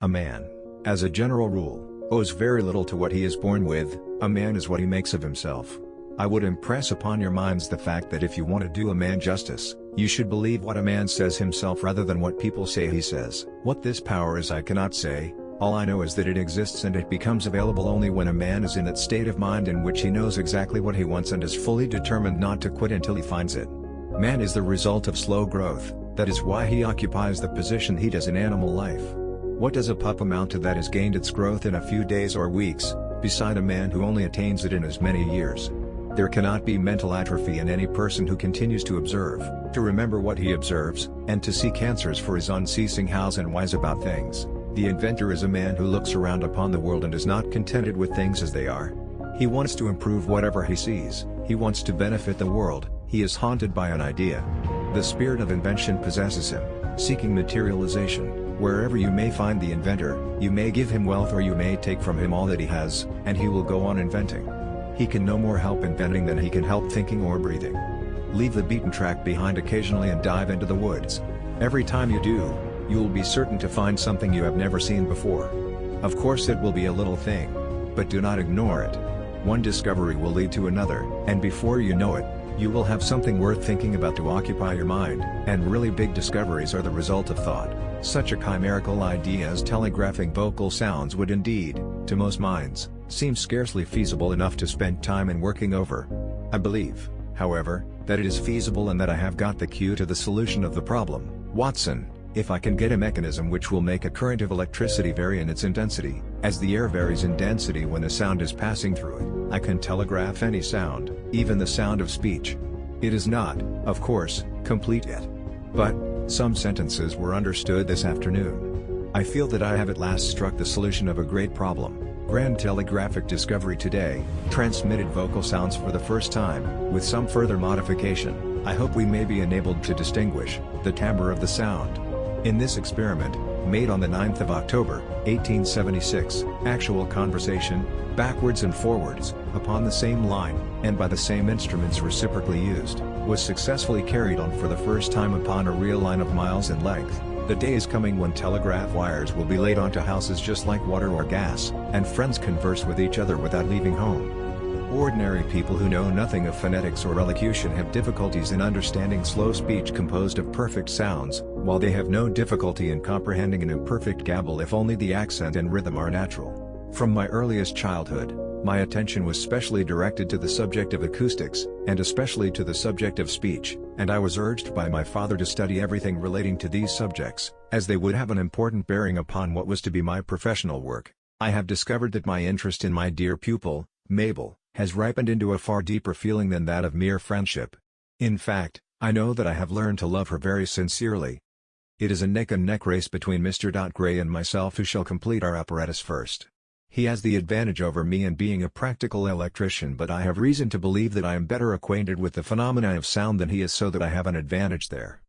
A man, as a general rule, owes very little to what he is born with. A man is what he makes of himself. I would impress upon your minds the fact that if you want to do a man justice, you should believe what a man says himself rather than what people say he says. What this power is I cannot say. All I know is that it exists, and it becomes available only when a man is in that state of mind in which he knows exactly what he wants and is fully determined not to quit until he finds it. Man is the result of slow growth. That is why he occupies the position he does in animal life. What does a pup amount to that has gained its growth in a few days or weeks, beside a man who only attains it in as many years? There cannot be mental atrophy in any person who continues to observe, to remember what he observes, and to seek answers for his unceasing hows and whys about things. The inventor is a man who looks around upon the world and is not contented with things as they are. He wants to improve whatever he sees. He wants to benefit the world. He is haunted by an idea. The spirit of invention possesses him, seeking materialization. Wherever you may find the inventor, you may give him wealth or you may take from him all that he has, and he will go on inventing. He can no more help inventing than he can help thinking or breathing. Leave the beaten track behind occasionally and dive into the woods. Every time you do, you will be certain to find something you have never seen before. Of course it will be a little thing, but do not ignore it. One discovery will lead to another, and before you know it, you will have something worth thinking about to occupy your mind, and really big discoveries are the result of thought. Such a chimerical idea as telegraphing vocal sounds would indeed, to most minds, seem scarcely feasible enough to spend time in working over. I believe, however, that it is feasible and that I have got the key to the solution of the problem. Watson, if I can get a mechanism which will make a current of electricity vary in its intensity, as the air varies in density when a sound is passing through it, I can telegraph any sound, even the sound of speech. It is not, of course, complete yet. But, some sentences were understood this afternoon. I feel that I have at last struck the solution of a great problem. Grand telegraphic discovery today, transmitted vocal sounds for the first time, with some further modification. I hope we may be enabled to distinguish the timbre of the sound. In this experiment, made on the 9th of October, 1876, actual conversation, backwards and forwards, upon the same line, and by the same instruments reciprocally used, was successfully carried on for the first time upon a real line of miles in length. The day is coming when telegraph wires will be laid onto houses just like water or gas, and friends converse with each other without leaving home. Ordinary people who know nothing of phonetics or elocution have difficulties in understanding slow speech composed of perfect sounds, while they have no difficulty in comprehending an imperfect gabble if only the accent and rhythm are natural. From my earliest childhood, my attention was specially directed to the subject of acoustics, and especially to the subject of speech, and I was urged by my father to study everything relating to these subjects, as they would have an important bearing upon what was to be my professional work. I have discovered that my interest in my dear pupil, Mabel, has ripened into a far deeper feeling than that of mere friendship. In fact, I know that I have learned to love her very sincerely. It is a neck-and-neck race between Mr. Gray and myself who shall complete our apparatus first. He has the advantage over me in being a practical electrician, but I have reason to believe that I am better acquainted with the phenomena of sound than he is, so that I have an advantage there.